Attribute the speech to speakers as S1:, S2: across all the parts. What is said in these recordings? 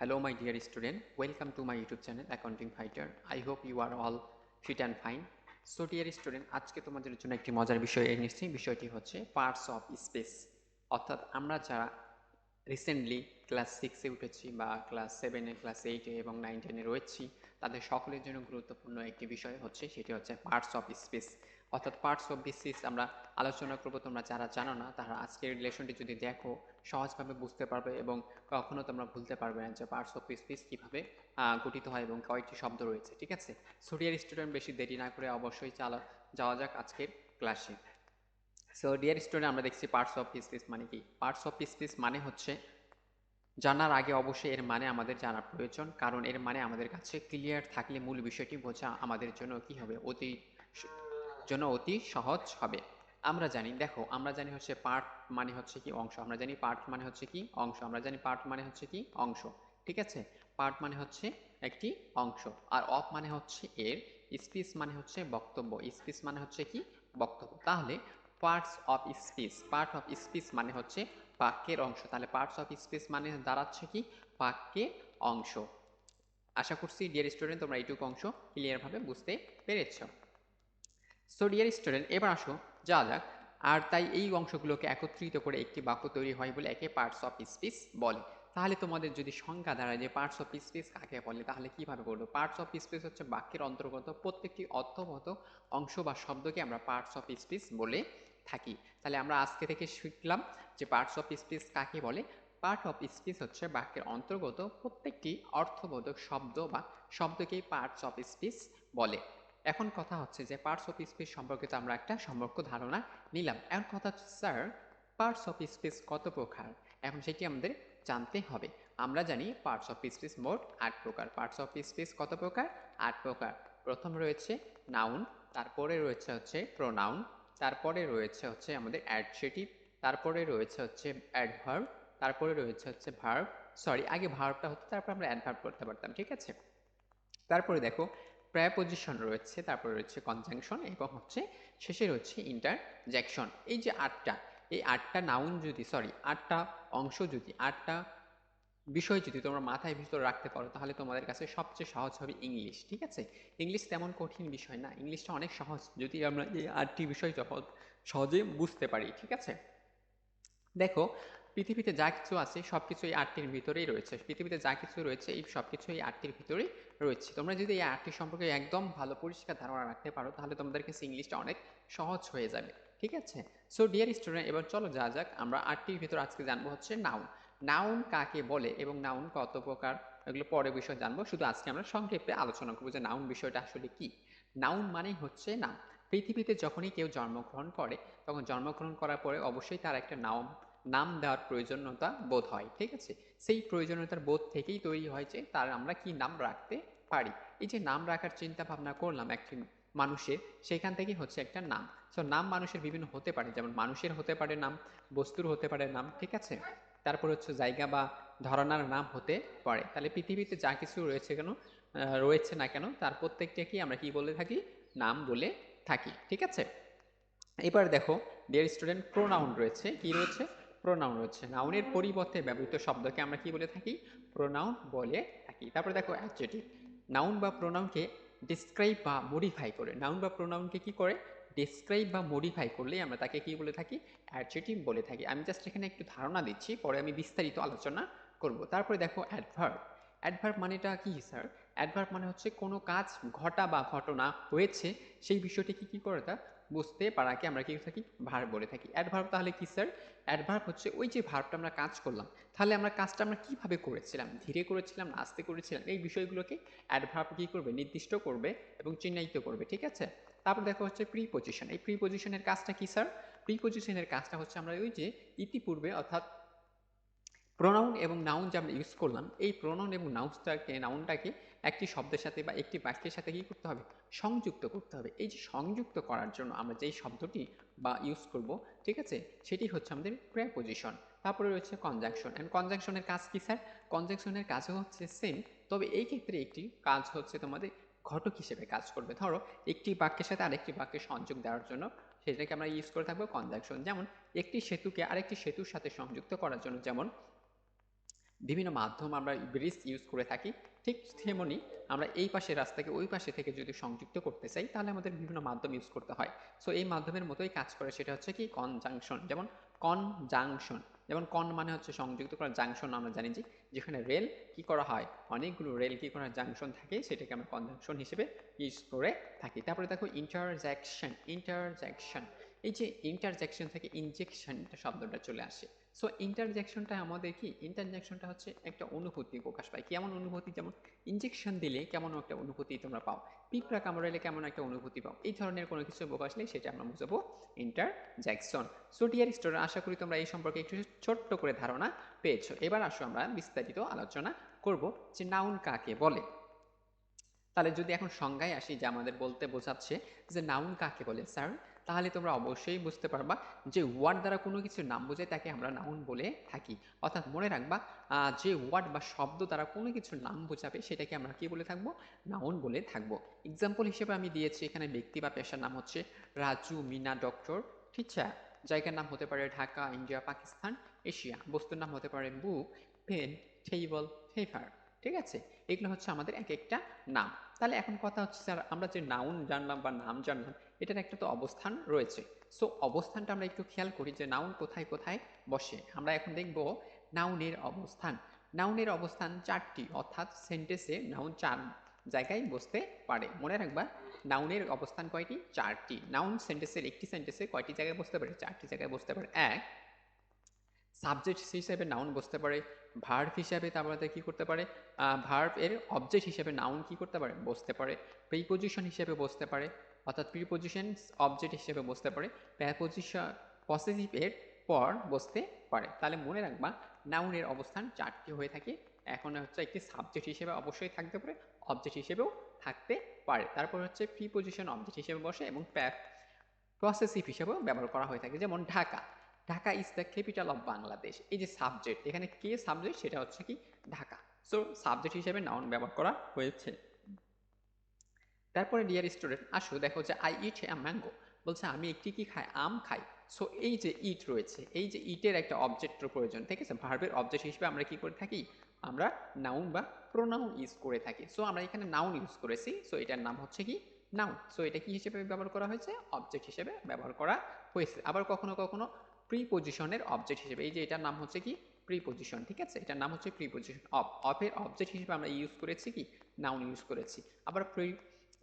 S1: Hello my dear student, welcome to my YouTube channel Accounting Fighter. I hope you are all fit and fine. So dear student, আজকে তোমাদের জন্য একটি মজার বিষয় এনেছি। বিষয়টি হচ্ছে পার্টস অফ স্পেস। অর্থাৎ আমরা যারা রিসেন্টলি ক্লাস 6-এ উঠেছি বা ক্লাস 7-এ, ক্লাস 8-এ এবং 9-10-এ রয়েছি, তাদের সকলের জন্য গুরুত্বপূর্ণ একটি বিষয় হচ্ছে সেটি হচ্ছে পার্টস অফ স্পেস। অর্থাৎ পার্টস অফ স্পেস আমরা আলোচনা করব। তোমরা যারা জানো না তারা আজকের রিলেশনটি যদি দেখো সহজভাবে বুঝতে পারবে এবং কখনো তোমরা ভুলতে পারবে না যে পার্টস অফ স্পেস কীভাবে গঠিত হয় এবং কয়েকটি শব্দ রয়েছে। ঠিক আছে, সো ডিয়ার স্টুডেন্ট, বেশি দেরি না করে অবশ্যই যাওয়া যাক আজকের ক্লাসে। সো ডিয়ার স্টুডেন্ট, আমরা দেখছি পার্টস অফ স্পেস মানে কি। পার্টস অফ স্পেস মানে হচ্ছে জানার আগে অবশ্যই এর মানে আমাদের জানা প্রয়োজন, কারণ এর মানে আমাদের কাছে ক্লিয়ার থাকলে মূল বিষয়টি বোঝা আমাদের জন্য কি হবে, অতি সহজ হবে। আমরা জানি, দেখো আমরা জানি হচ্ছে পার্ট মানে হচ্ছে কি অংশ, আমরা জানি পার্ট মানে হচ্ছে কি অংশ, আমরা জানি পার্ট মানে হচ্ছে কি অংশ। ঠিক আছে, পার্ট মানে হচ্ছে একটি অংশ, আর অফ মানে হচ্ছে এর, স্পিচ মানে হচ্ছে বক্তব্য, স্পিচ মানে হচ্ছে কি বক্তব্য। তাহলে parts of speech, part of speech মানে হচ্ছে বাক্যের অংশ। তাহলে পার্টস অফ স্পিচ মানে দাঁড়াচ্ছে কি বাক্যের অংশ। আশা করছি ডিয়ার স্টুডেন্ট তোমরা এইটুকু অংশ ক্লিয়ারভাবে বুঝতে পেরেছ। সো ডিয়ার স্টুডেন্ট, এবার আসো যা যাক। আর তাই এই অংশগুলোকে একত্রিত করে একটি বাক্য তৈরি হয় বলে একে পার্টস অফ স্পিচ বলে। তাহলে তোমাদের যদি সংজ্ঞা দাঁড়ায় যে পার্টস অফ স্পিচ কাকে বলে, তাহলে কিভাবে করবো? পার্টস অফ স্পিচ হচ্ছে বাক্যের অন্তর্গত প্রত্যেকটি অর্থগত অংশ বা শব্দকে আমরা পার্টস অফ স্পিচ বলে থাকি। তাহলে আমরা আজকে থেকে শিখলাম যে পার্টস অফ স্পিচ কাকে বলে। পার্ট অফ স্পিচ হচ্ছে বাক্যের অন্তর্গত প্রত্যেকটি অর্থবোধক শব্দ বা শব্দকেই পার্টস অফ স্পিচ বলে। এখন কথা হচ্ছে যে পার্টস অফ স্পিচ সম্পর্কিত আমরা একটা সম্পর্ক ধারণা নিলাম। এখন কথা হচ্ছে স্যার, পার্টস অফ স্পিচ কত প্রকার, এখন সেটি আমাদের জানতে হবে। আমরা জানি পার্টস অফ স্পিচ মোট 8 প্রকার। পার্টস অফ স্পিচ কত প্রকার? 8 প্রকার। প্রথম রয়েছে নাউন, তারপরে রয়েছে হচ্ছে প্রোনাউন, তারপরে রয়েছে হচ্ছে আমাদের অ্যাডজেক্টিভ, তারপরে রয়েছে হচ্ছে অ্যাডভার্ব, তারপরে রয়েছে হচ্ছে ভার্ব। সরি, আগে ভার্বটা হতো, তারপর আমরা অ্যাডভার্ব করতে পারতাম। ঠিক আছে, তারপরে দেখো প্রেপোজিশন রয়েছে, তারপরে রয়েছে কনজাংশন এবং হচ্ছে শেষে রয়েছে ইন্টারজেকশন। এই যে এই আটটা নাউন যদি, সরি 8টা অংশ যদি, 8টা বিষয় যদি তোমরা মাথায় ভিতরে রাখতে পারো, তাহলে তোমাদের কাছে সবচেয়ে সহজ হবে ইংলিশ। ঠিক আছে, ইংলিশ তেমন কঠিন বিষয় না, ইংলিশটা অনেক সহজ যদি আমরা এই 8টি বিষয় সহজে বুঝতে পারি। ঠিক আছে, দেখো পৃথিবীতে যা কিছু আছে সবকিছু এই 8টির ভিতরেই রয়েছে। পৃথিবীতে যা কিছু রয়েছে এই সবকিছু এই 8টির ভিতরেই রয়েছে। তোমরা যদি এই 8টি সম্পর্কে একদম ভালো পরিষ্কার ধারণা রাখতে পারো, তাহলে তোমাদের কাছে ইংলিশটা অনেক সহজ হয়ে যাবে। ঠিক আছে, সো ডিয়ার স্টুডেন্ট, এবার চলো যা যাক। আমরা 8টির ভিতর আজকে জানবো হচ্ছে নাউন। নাউন কাকে বলে এবং নাউন কত প্রকার, এগুলো পরে বিষয় জানবো। শুধু আজকে আমরা সংক্ষেপে আলোচনা করবো যে নাউন বিষয়টা আসলে কি। নাউন মানেই হচ্ছে নাম। পৃথিবীতে যখনই কেউ জন্মগ্রহণ করে, তখন জন্মগ্রহণ করার পরে অবশ্যই তার একটা নাম দেওয়ার প্রয়োজনীয়তা বোধ হয়। ঠিক আছে, সেই প্রয়োজনীয়তার বোধ থেকেই তৈরি হয় যে তার আমরা কি নাম রাখতে পারি। এই যে নাম রাখার চিন্তা ভাবনা করলাম একটি মানুষের, সেখান থেকেই হচ্ছে একটা নাম। সো নাম মানুষের বিভিন্ন হতে পারে, যেমন মানুষের হতে পারে নাম, বস্তুর হতে পারে নাম। ঠিক আছে, তারপর হচ্ছে জায়গা বা ধরনার নাম হতে পারে। তাহলে পৃথিবীতে যা কিছু রয়েছে না কেন, তার প্রত্যেকটাকেই আমরা কি বলে থাকি? নাম বলে থাকি। ঠিক আছে, এবার দেখো ডিয়ার স্টুডেন্ট, প্রোনাউন রয়েছে। কি রয়েছে? প্রোনাউন রয়েছে। নাউনের পরিবর্তে ব্যবহৃত শব্দকে আমরা কি বলে থাকি? প্রোনাউন বলে থাকি। তারপরে দেখো অ্যাডজেক্টিভ। নাউন বা প্রোনাউনকে ডিসক্রাইব বা মডিফাই করে, নাউন বা প্রোনাউনকে কি করে ডিসক্রাইব বা মডিফাই করলেই আমরা তাকে কি বলে থাকি? অ্যাডজেক্টিভ বলে থাকি। আমি জাস্ট এখানে একটু ধারণা দিচ্ছি, পরে আমি বিস্তারিত আলোচনা করব। তারপরে দেখো অ্যাডভার্ব। অ্যাডভার্ব মানেটা কি স্যার? অ্যাডভার্ব মানে হচ্ছে কোনো কাজ ঘটা বা ঘটনা হয়েছে সেই বিষয়টিকে কি করে তা বুঝতে পারাকে আমরা কি থাকি? ভার্ব বলে থাকি। অ্যাডভার্ব তাহলে কি স্যার? অ্যাডভার্ব হচ্ছে ওই যে ভার্বটা আমরা কাজ করলাম, তাহলে আমরা কাজটা আমরা কিভাবে করেছিলাম, ধীরে করেছিলাম না আস্তে করেছিলাম, এই বিষয়গুলোকে অ্যাডভার্ব কি করবে? নির্দিষ্ট করবে এবং চিহ্নিত করবে। ঠিক আছে, তারপর দেখো হচ্ছে প্রিপজিশন। এই প্রিপজিশনের কাজটা কি স্যার? প্রিপজিশনের কাজটা হচ্ছে আমরা ওই যে ইতিপূর্বে, অর্থাৎ প্রোনাউন এবং নাউন যে আমরা ইউজ করলাম, এই প্রোনাউন এবং নাউনটাকে একটি শব্দের সাথে বা একটি বাক্যের সাথে কি করতে হবে? সংযুক্ত করতে হবে। এই যে সংযুক্ত করার জন্য আমরা যেই শব্দটি বা ইউজ করব, ঠিক আছে, সেটি হচ্ছে আমাদের প্রিপজিশন। তারপরে রয়েছে কনজাংশন। এন্ড কনজাংশনের কাজ কি স্যার? কনজাংশনের কাজও হচ্ছে সেম, তবে এই ক্ষেত্রে একটি কাজ হচ্ছে তোমাদের ঘটক হিসেবে কাজ করবে। ধরো একটি বাক্যের সাথে আরেকটি বাক্যের সংযোগ দেওয়ার জন্য সেটাকে আমরা ইউজ করে থাকবো কনজাংশন। যেমন একটি সেতুকে আরেকটি সেতুর সাথে সংযুক্ত করার জন্য, যেমন বিভিন্ন মাধ্যম আমরা ব্রিজ ইউজ করে থাকি, ঠিক তেমনি আমরা এই পাশের রাস্তাকে ওই পাশে থেকে যদি সংযুক্ত করতে চাই তাহলে আমাদের বিভিন্ন মাধ্যম ইউজ করতে হয়। সো এই মাধ্যমের মতোই কাজ করে, সেটা হচ্ছে কি কনজাংশন। যেমন কনজাংশন, যেমন কন মানে হচ্ছে সংযুক্ত করা, জাংশন আমরা জানি যে যেখানে রেল কি করা হয়, অনেকগুলো রেল কি করা জাংশন থাকে, সেটাকে আমরা কনজাংশন হিসেবে ইউজ করে থাকি। তারপরে দেখো ইন্টারজ্যাকশন। ইন্টারজ্যাকশন, এই যে ইন্টারজ্যাকশন থেকে ইনজেকশন শব্দটা চলে আসে। সো ইন্টারজ্যাকশনটা আমাদের কি, ইন্টারজ্যাকশনটা হচ্ছে একটা অনুভূতি প্রকাশ পায়। কেমন অনুভূতি? যেমন ইনজেকশন দিলে কেমন একটা অনুভূতি তোমরা পাও, পিঁপড়া কামড়ালে কেমন একটা অনুভূতি পাও, এই ধরনের কোনো কিছু প্রকাশলে সেটা আমরা বুঝাবো ইন্টারজ্যাকশন। সো ডিয়ার স্টুডেন্ট, আশা করি তোমরা এই সম্পর্কে একটু ছোট্ট করে ধারণা পেয়েছো। এবার আসো আমরা বিস্তারিত আলোচনা করব যে নাউন কাকে বলে। তাহলে যদি এখন সংজ্ঞায় আসি, যে আমাদের বলতে বোঝাচ্ছে যে নাউন কাকে বলে স্যার, তাহলে তোমরা অবশ্যই বুঝতে পারবা যে ওয়ার্ড দ্বারা কোনো কিছুর নাম বোঝায় তাকে আমরা নাউন বলে থাকি। অর্থাৎ মনে রাখবা, যে ওয়ার্ড বা শব্দ দ্বারা কোনো কিছুর নাম বোঝাবে সেটাকে আমরা কি বলে থাকবো, নাউন বলে থাকবো। এক্সাম্পল হিসেবে আমি দিয়েছি এখানে ব্যক্তি বা পেশার নাম হচ্ছে রাজু, মিনা, ডক্টর, টিচার। জায়গার নাম হতে পারে ঢাকা, ইন্ডিয়া, পাকিস্তান, এশিয়া। বস্তুর নাম হতে পারে বুক, পেন, টেবিল, পেপার। ঠিক আছে, এগুলো হচ্ছে আমাদের এক একটা নাম। তাহলে এখন কথা হচ্ছে স্যার, আমরা যে নাউন জানলাম বা নাম জানলাম, এটার একটা তো অবস্থান রয়েছে। সো অবস্থানটা আমরা একটু খেয়াল করি যে নাউন কোথায় কোথায় বসে। আমরা এখন দেখব নাউনের অবস্থান। নাউনের অবস্থান চারটি, অর্থাৎ সেন্টেন্সে নাউন চার জায়গায় বসতে পারে। মনে রাখবা, নাউনের অবস্থান কয়টি? চারটি। নাউন সেন্টেন্সের একটি সেন্টেন্সে কয়টি জায়গায় বসতে পারে? চারটি জায়গায় বসতে পারে। এক, সাবজেক্ট হিসেবে নাউন বসতে পারে। ভার্ব হিসাবে তার মধ্যে কি করতে পারে, ভার্ব এর অবজেক্ট হিসেবে নাউন কি করতে পারে, বসতে পারে। প্রিপোজিশন হিসেবে বসতে পারে, অর্থাৎ প্রিপোজিশন অবজেক্ট হিসেবে বসতে পারে। প্রেপোজিশন পসেসিভ এর পর বসতে পারে। তাহলে মনে রাখবা, নাউনের অবস্থান চারটি হয়ে থাকে। এখন হচ্ছে একটি সাবজেক্ট হিসেবে অবশ্যই থাকতে পারে, অবজেক্ট হিসেবেও থাকতে পারে। তারপর হচ্ছে প্রিপোজিশন অবজেক্ট হিসেবে বসে এবং পসেসিভ হিসেবেও ব্যবহার করা হয়ে থাকে। যেমন Dhaka, Dhaka is the capital of Bangladesh. এই যে সাবজেক্ট, এখানে কে সাবজেক্ট, সেটা হচ্ছে কি ঢাকা। সো সাবজেক্ট হিসেবে নাউন ব্যবহার করা হয়েছে। তারপরে ডিয়ার স্টুডেন্ট, আসো দেখো যে আই ইট এ ম্যাঙ্গো, বলছে আমি একটি কি খাই, আম খাই। সো এই যে ইট রয়েছে, এই যে ইটের একটা অবজেক্টের প্রয়োজন, ঠিক আছে। ভার্বের অবজেক্ট হিসেবে আমরা কি করে থাকি, আমরা নাউন বা প্রোনাউন ইউজ করে থাকি। সো আমরা এখানে নাউন ইউজ করেছি, সো এটার নাম হচ্ছে কি নাউন। সো এটা কি হিসেবে ব্যবহার করা হয়েছে, অবজেক্ট হিসেবে ব্যবহার করা হয়েছে। আবার কখনো কখনো প্রিপোজিশনের অবজেক্ট হিসেবে, এই যে এটার নাম হচ্ছে কি প্রিপোজিশন, ঠিক আছে, এটার নাম হচ্ছে প্রিপোজিশন। অফের অবজেক্ট হিসেবে আমরা ইউজ করেছি কি নাউন ইউজ করেছি। আবার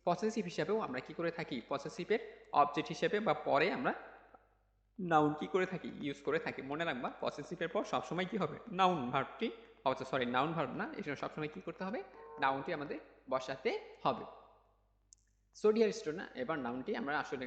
S1: পসেসিভ হিসাবেও আমরা কি করে থাকি, পসেসিভের অবজেক্ট হিসেবে বা পরে আমরা নাউন কি করে থাকি, ইউজ করে থাকি। মনে রাখবা, পসেসিভের পর সবসময় কি হবে, নাউন ভার্বটি, সরি নাউন ভার্ব না, এই জন্য সবসময় কি করতে হবে, নাউনটি আমাদের বসাতে হবে। সো ডিয়ার স্টুডেন্ট, এবার নাউনটি আমরা আসলে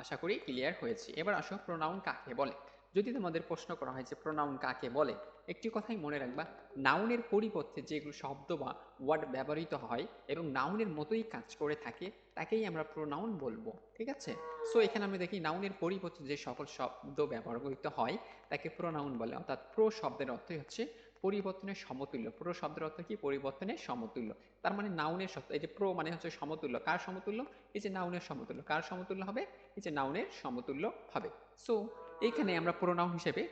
S1: আশা করি ক্লিয়ার হয়েছি। এবার আসো প্রোনাউন কাকে বলে। যদি তোমাদের প্রশ্ন করা হয় যে প্রোনাউন কাকে বলে, একটি কথাই মনে রাখবা, নাউনের পরিবর্তে যেগুলো শব্দ বা ওয়ার্ড ব্যবহৃত হয় এবং নাউনের মতোই কাজ করে থাকে তাকেই আমরা প্রোনাউন বলবো, ঠিক আছে। সো এখানে আমরা দেখি নাউনের পরিবর্তে যে সকল শব্দ ব্যবহৃত হয় তাকে প্রোনাউন বলে। অর্থাৎ প্রো শব্দের অর্থই হচ্ছে পরিবর্তনের সমতুল্য। প্রো শব্দের অর্থ কি, পরিবর্তনের সমতুল্য। তার মানে নাউনের শব্দ, এই যে প্রো মানে হচ্ছে সমতুল্য, কার সমতুল্য, এই যে নাউনের সমতুল্য। কার সমতুল্য হবে, এই যে নাউনের সমতুল্য হবে। সো এইখানে আমরা প্রোনাউন হিসেবে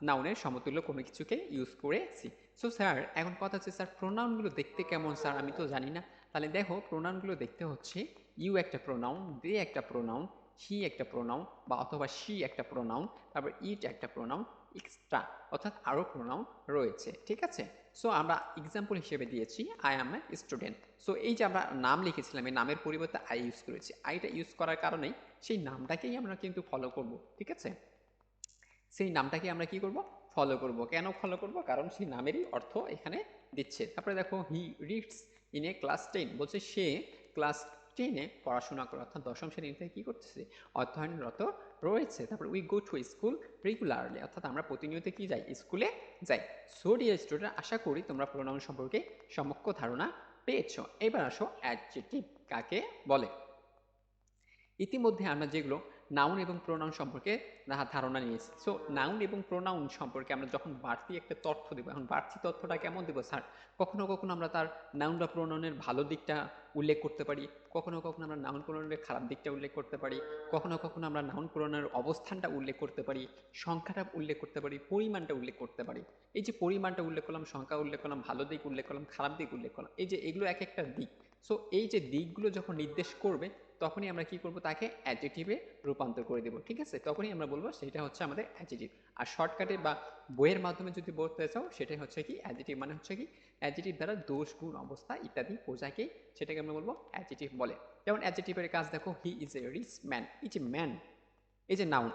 S1: নাউনের সমতুল্য কোনো কিছুকে ইউজ করেছি। সো স্যার, এখন কথা হচ্ছে স্যার প্রোনাউনগুলো দেখতে কেমন স্যার, আমি তো জানি না। তাহলে দেখো, প্রোনাউনগুলো দেখতে হচ্ছে ইউ একটা প্রোনাউন, দে একটা প্রোনাউন, হি একটা প্রোনাউন বা অথবা শি একটা প্রোনাউন, তারপর ইট একটা প্রোনাউন, এক্সট্রা অর্থাৎ আরও প্রোনাউন রয়েছে, ঠিক আছে। সো আমরা এক্সাম্পল হিসেবে দিয়েছি I am a student. So এই যে আমরা নাম লিখেছিলাম, এই নামের পরিবর্তে আই ইউজ করেছি। আইটা ইউজ করার কারণেই সেই নামটাকেই আমরা কিন্তু ফলো করব, ঠিক আছে। সেই নামটাকে আমরা কি করব, ফলো করব। কেন ফলো করব, কারণ সেই নামেরই অর্থ এখানে দিচ্ছে। তারপরে দেখো he reads in a class 10, বলছে সে ক্লাস 10-এ পড়াশোনা করে, অর্থাৎ দশম শ্রেণীতে কি করতেছে, অধ্যয়নরত রয়েছে। তারপরে we go to school regularly, অর্থাৎ আমরা প্রতিনিয়ত কি যাই, স্কুলে যাই। সো ডিয়ার স্টুডেন্ট, আশা করি তোমরা প্রোনাউন সম্পর্কে সম্যক ধারণা পেয়েছো। এবার আসো অ্যাডজেক্টিভ কাকে বলে। ইতিমধ্যে আমরা যেগুলো নাউন এবং প্রোনাউন সম্পর্কে ধারণা নিয়েছি। সো নাউন এবং প্রোনাউন সম্পর্কে আমরা যখন বাড়তি একটা তথ্য দেবো, এখন বাড়তি তথ্যটা কেমন দেবো স্যার? কখনো কখনো আমরা তার নাউন বা প্রোনাউনের ভালো দিকটা উল্লেখ করতে পারি, কখনো কখনো আমরা নাউন প্রোনাউনের খারাপ দিকটা উল্লেখ করতে পারি, কখনো কখনো আমরা নাউন প্রোনাউনের অবস্থানটা উল্লেখ করতে পারি, সংখ্যাটা উল্লেখ করতে পারি, পরিমাণটা উল্লেখ করতে পারি। এই যে পরিমাণটা উল্লেখ করলাম, সংখ্যা উল্লেখ করলাম, ভালো দিক উল্লেখ করলাম, খারাপ দিক উল্লেখ করলাম, এই যে এগুলো এক একটা দিক। সো এই যে দিকগুলো যখন নির্দেশ করবে তখনই আমরা কি করব, তাকে অ্যাডজেক্টিভে রূপান্তর করে দেব। ঠিক আছে, তখনই আমরা বলবো সেটা হচ্ছে আমাদের অ্যাডজেক্টিভ। আর শর্টকাটে বা বইয়ের মাধ্যমে যদি বলতে চাও সেটাই হচ্ছে কি অ্যাডজেক্টিভ, মানে হচ্ছে কি অ্যাডজেক্টিভ দ্বারা দোষ গুণ অবস্থা ইত্যাদি বোঝাকে সেটাকে আমরা বলবো অ্যাডজেক্টিভ বলে। যেমন অ্যাডজেক্টিভের কাজ দেখো, he is a rich man. এই যে ম্যান, এই যে নাউন,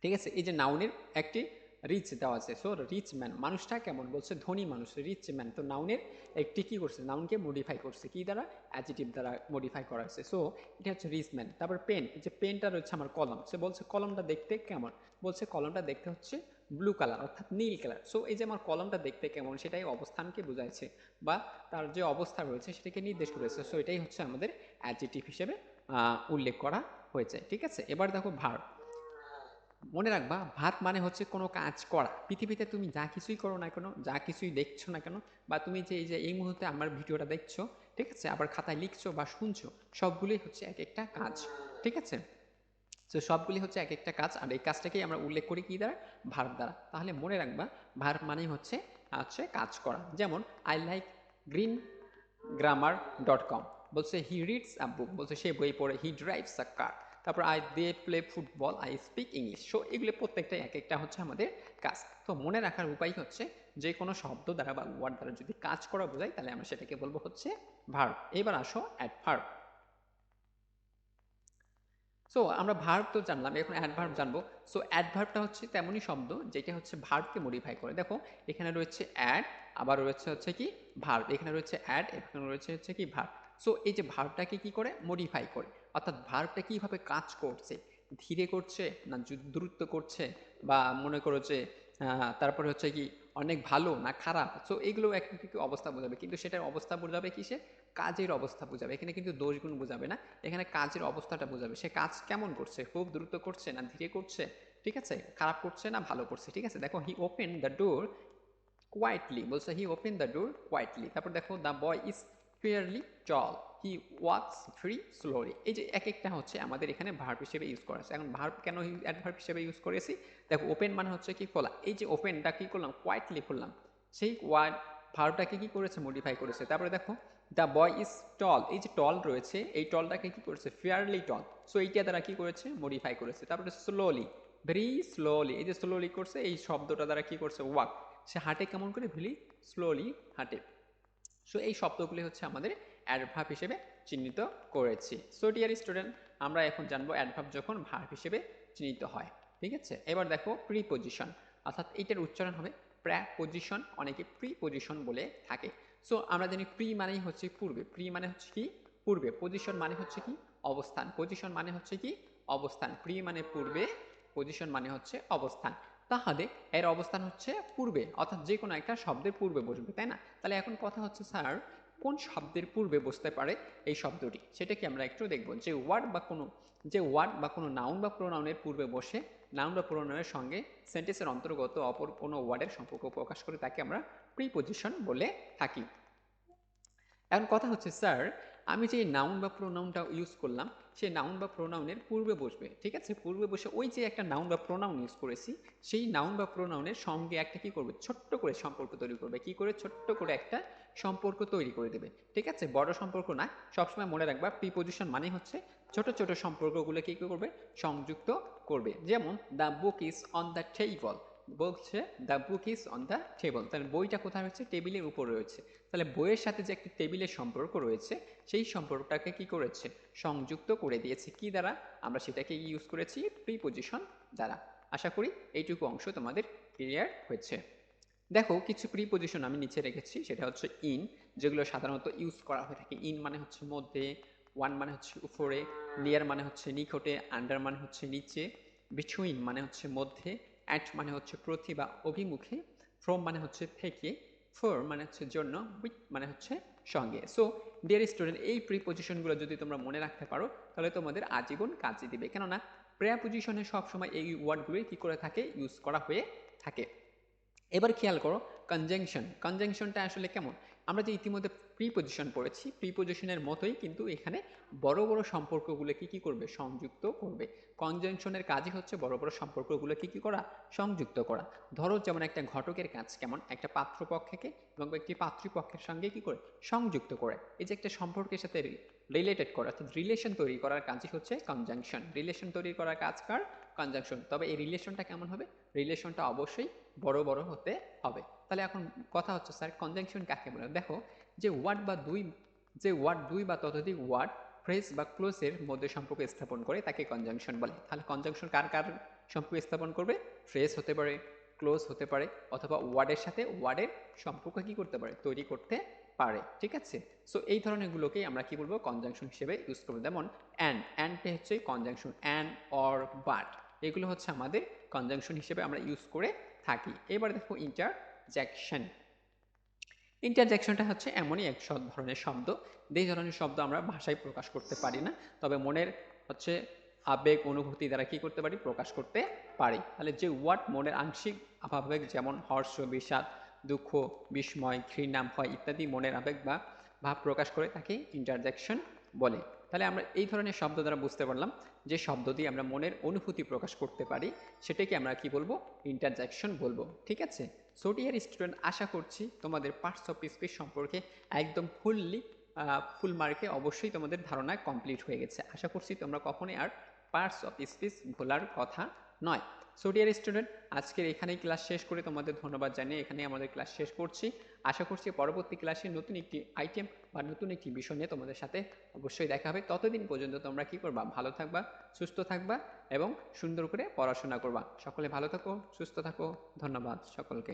S1: ঠিক আছে, এই যে নাউনের একটি রিচ দেওয়া আছে। সো রিচ ম্যান, মানুষটা কেমন, বলছে ধনী মানুষ, রিচ ম্যান। তো নাউনের একটি কি করছে, নাউনকে মডিফাই করছে কি দ্বারা, অ্যাডজেক্টিভ দ্বারা মডিফাই করা হয়েছে। সো এটা হচ্ছে রিচ ম্যান। তারপর পেন, এই যে পেনটা রয়েছে আমার কলম, সে বলছে কলমটা দেখতে কেমন, বলছে কলমটা দেখতে হচ্ছে ব্লু কালার অর্থাৎ নীল কালার। সো এই যে আমার কলমটা দেখতে কেমন সেটাই অবস্থানকে বোঝাইছে বা তার যে অবস্থা রয়েছে সেটাকে নির্দেশ করেছে। সো এটাই হচ্ছে আমাদের অ্যাডজেক্টিভ হিসেবে উল্লেখ করা হয়েছে। ঠিক আছে, এবার দেখো ভার্ব। মনে রাখবা ভাত মানে হচ্ছে কোনো কাজ করা। পৃথিবীতে তুমি যা কিছুই করো না কেন, যা কিছুই দেখছো না কেন, বা তুমি যে এই মুহূর্তে আমার ভিডিওটা দেখছো, ঠিক আছে, আবার খাতায় লিখছো বা শুনছো, সবগুলোই হচ্ছে এক একটা কাজ। ঠিক আছে, তো সবগুলি হচ্ছে এক একটা কাজ, আর এই কাজটাকেই আমরা উল্লেখ করি কি দ্বারা, ভার্ব দ্বারা। তাহলে মনে রাখবা ভার্ব মানেই হচ্ছে হচ্ছে কাজ করা। যেমন আই লাইক গ্রিন grammar.com, বলছে হি রিডস আ বুক, বলছে সে বই পড়ে, হি ড্রাইভস আ কার। তারপর I they play football, I speak English. So এগুলো প্রত্যেকটা এক একটা হচ্ছে আমাদের কাজ। তো মনে রাখার উপায় হচ্ছে যে কোনো শব্দ দ্বারা বা ওয়ার্ড দ্বারা যদি কাজ করা বোঝায় তাহলে আমরা সেটাকে বলবো হচ্ছে ভার্ব। এবার আসো অ্যাডভার্ব। সো আমরা ভার্ব তো জানলাম, এখন অ্যাডভার্ব জানবো। সো অ্যাডভার্বটা হচ্ছে তেমনই শব্দ যেটা হচ্ছে ভার্বকে মডিফাই করে। দেখো এখানে রয়েছে অ্যাড, আবার রয়েছে হচ্ছে কি ভার্ব, এখানে রয়েছে অ্যাড, এখানে রয়েছে হচ্ছে কি ভার্ব। সো এই যে ভার্বটাকে কি করে মডিফাই করে, অর্থাৎ ভার্বটা কিভাবে কাজ করছে, ধীরে করছে না দ্রুত করছে, বা মনে করো যে তারপরে হচ্ছে কি অনেক ভালো না খারাপ। সো এগুলো এক একটি অবস্থা বোঝাবে, কিন্তু সেটার অবস্থা বোঝাবে কিসে, কাজের অবস্থা বোঝাবে। এখানে কিন্তু দোষ গুণ বোঝাবে না, এখানে কাজের অবস্থাটা বোঝাবে। সে কাজ কেমন করছে, খুব দ্রুত করছে না ধীরে করছে, ঠিক আছে, খারাপ করছে না ভালো করছে। ঠিক আছে, দেখো he open the door quietly, বলছে he open the door quietly. তারপর দেখো the boy is fairly tall, he walks very slowly. এই যে এক একটা হচ্ছে আমাদের এখানে ভার্ব হিসেবে ইউজ করা আছে। এখন ভার্ব কেন অ্যাডভার্ব হিসেবে ইউজ করেছি, দেখো ওপেন মানে হচ্ছে কি খোলা, এই যে ওপেনটা কি করলাম, কোয়াইটলি খুললাম, সেই ওয়ার্ড ভার্বটাকে কি করেছে মডিফাই করেছে। তারপরে দেখো দ্য বয় ইজ টল, এই যে টল রয়েছে এই টলটাকে কি করেছে ফেয়ারলি টল, সো এইটা দ্বারা কি করেছে মডিফাই করেছে। তারপরে স্লোলি, ভেরি স্লোলি, এই যে স্লোলি করছে এই শব্দটা দ্বারা কি করছে ওয়াক, সে হাঁটে কেমন করে, ভেরি স্লোলি হাঁটে। সো এই শব্দগুলি হচ্ছে আমাদের অ্যাডভার্ব হিসেবে চিহ্নিত করেছি। সো ডিয়ার স্টুডেন্ট, আমরা এখন জানবো অ্যাডভার্ব যখন ভার্ব হিসেবে চিহ্নিত হয়। ঠিক আছে, এবার দেখো প্রিপজিশন, অর্থাৎ এইটার উচ্চারণ হবে প্রেপজিশন, অনেকে প্রিপজিশন বলে থাকে। সো আমরা জানি প্রি মানেই হচ্ছে পূর্বে, প্রি মানে হচ্ছে কি পূর্বে, পজিশন মানে হচ্ছে কি অবস্থান, পজিশন মানে হচ্ছে কি অবস্থান, প্রি মানে পূর্বে, পজিশন মানে হচ্ছে অবস্থান। তাহলে এর অবস্থান হচ্ছে পূর্বে, অর্থাৎ যে কোনো একটা শব্দের পূর্বে বসবে, তাই না? তাহলে এখন কথা হচ্ছে স্যার কোন শব্দের পূর্বে বসতে পারে এই শব্দটি, সেটা কি আমরা একটু দেখব। যে ওয়ার্ড বা কোনো নাউন বা প্রোনাউনের পূর্বে বসে নাউন বা প্রোনাউনের সঙ্গে সেন্টেন্সের অন্তর্গত অপর কোনো ওয়ার্ডের সম্পর্ক প্রকাশ করে তাকে আমরা প্রিপজিশন বলে থাকি। এখন কথা হচ্ছে স্যার আমি যে নাউন বা প্রোনাউনটা ইউজ করলাম, সেই নাউন বা প্রোনাউনের পূর্বে বসবে, ঠিক আছে, পূর্বে বসে ওই যে একটা নাউন বা প্রোনাউন ইউজ করেছি সেই নাউন বা প্রোনাউনের সঙ্গে একটা কি করবে, ছোট্ট করে সম্পর্ক তৈরি করবে, কি করে ছোট্ট করে একটা সম্পর্ক তৈরি করে দেবে। ঠিক আছে, বড় সম্পর্ক না, সবসময় মনে রাখবা প্রিপজিশন মানে হচ্ছে ছোট ছোট সম্পর্কগুলো কি করবে, সংযুক্ত করবে। যেমন the book is on the table, বলছে the book is on the table, তাহলে বইটা কোথায় রয়েছে, টেবিলের উপর রয়েছে। তাহলে বইয়ের সাথে যে একটি টেবিলের সম্পর্ক রয়েছে সেই সম্পর্কটাকে কি করেছে, সংযুক্ত করে দিয়েছে কি দ্বারা, আমরা সেটাকে ইউজ করেছি প্রিপজিশন দ্বারা। আশা করি এইটুকু অংশ তোমাদের ক্লিয়ার হয়েছে। দেখো কিছু প্রিপজিশন আমি নিচে রেখেছি, সেটা হচ্ছে ইন, যেগুলো সাধারণত ইউজ করা হয়ে থাকে। ইন মানে হচ্ছে মধ্যে, ওয়ান মানে হচ্ছে উপরে, নিয়ার মানে হচ্ছে নিকটে, আন্ডার মানে হচ্ছে নিচে, বিটুইন মানে হচ্ছে মধ্যে, অ্যাট মানে হচ্ছে প্রতি বা অভিমুখে, ফ্রম মানে হচ্ছে থেকে, ফর মানে হচ্ছে জন্য, উইথ মানে হচ্ছে সঙ্গে। সো ডিয়ার স্টুডেন্ট, এই প্রিপজিশনগুলো যদি তোমরা মনে রাখতে পারো তাহলে তোমাদের আজীবন কাজে দিবে, কেননা প্রেপজিশনে সবসময় এই ওয়ার্ডগুলোই কি করে থাকে, ইউজ করা হয়ে থাকে। এবার খেয়াল করো কনজাংশন। কনজাংশনটা আসলে কেমন? আমরা যে ইতিমধ্যে প্রিপজিশন পড়েছি, প্রিপজিশনের মতোই কিন্তু এখানে বড় বড় সম্পর্কগুলোকে কি করবে, সংযুক্ত করবে। কনজাংশনের কাজই হচ্ছে বড় বড় সম্পর্কগুলোকে কি করা, সংযুক্ত করা। ধরো যেমন একটা ঘটকের কাজ কেমন, একটা পাত্রপক্ষকে এবং একটি পাত্রীপক্ষের সঙ্গে কি করে, সংযুক্ত করে। এই যে একটা সম্পর্কের সাথে রিলেটেড করা, অর্থাৎ রিলেশন তৈরি করার কাজই হচ্ছে কনজাংশন। রিলেশন তৈরি করার কাজ কার, কনজাংশন। তবে এই রিলেশনটা কেমন হবে, রিলেশনটা অবশ্যই বড় বড় হতে হবে। তাহলে এখন কথা হচ্ছে স্যার কনজাংশন কাকে বলে? দেখো, যে ওয়ার্ড দুই বা ততোধিক ওয়ার্ড, ফ্রেজ বা ক্লোজের মধ্যে সম্পর্ক স্থাপন করে তাকে কনজাংশন বলে। তাহলে কনজাংশন কার কার সম্পর্ক স্থাপন করবে? ফ্রেজ হতে পারে, ক্লোজ হতে পারে, অথবা ওয়ার্ডের সাথে ওয়ার্ডের সম্পর্ক কি করতে পারে, তৈরি করতে পারে। ঠিক আছে? সো এই ধরনের গুলোকেই আমরা কি বলবো, কনজাংশন হিসেবে ইউজ করবো। যেমন অ্যান্ড হচ্ছে কনজাংশন, অ্যান্ড, অর, বাট, এগুলো হচ্ছে আমাদের কনজাংশন হিসেবে আমরা ইউজ করে থাকি। এবার দেখো ইন্টারজ্যাকশন। ইন্টারজ্যাকশনটা হচ্ছে এমনই এক ধরনের শব্দ, যেই ধরনের শব্দ আমরা ভাষায় প্রকাশ করতে পারি না, তবে মনের হচ্ছে আবেগ অনুভূতি দ্বারা কি করতে পারি, প্রকাশ করতে পারি। তাহলে যে ওয়ার্ড মনের আংশিক আবেগ, যেমন হর্ষ, বিষাদ, দুঃখ, বিস্ময়, ঘৃণা, ভয় ইত্যাদি মনের আবেগ বা ভাব প্রকাশ করে তাকে ইন্টারজ্যাকশন বলে। তাহলে আমরা এই ধরনের শব্দ দ্বারা বুঝতে পারলাম যে শব্দ দিয়ে আমরা মনের অনুভূতি প্রকাশ করতে পারি সেটাকে আমরা কি বলবো, ইন্টারজ্যাকশন বলবো। ঠিক আছে? সো ডিয়ার স্টুডেন্ট, আশা করছি তোমাদের পার্টস অফ স্পিচ সম্পর্কে একদম ফুল মার্কে অবশ্যই তোমাদের ধারণা কমপ্লিট হয়ে গেছে। আশা করছি তোমরা কখনোই আর পার্টস অফ স্পিচ ভোলার কথা নয়। সো ডিয়ার স্টুডেন্ট, আজকের এখানেই ক্লাস শেষ করে তোমাদের ধন্যবাদ জানিয়ে এখানেই আমাদের ক্লাস শেষ করছি। আশা করছি পরবর্তী ক্লাসে নতুন একটি আইটেম বা নতুন একটি বিষয় নিয়ে তোমাদের সাথে অবশ্যই দেখা হবে। ততদিন পর্যন্ত তোমরা কি করবা, ভালো থাকবা, সুস্থ থাকবা এবং সুন্দর করে পড়াশোনা করবা। সকলে ভালো থাকো, সুস্থ থাকো। ধন্যবাদ সকলকে।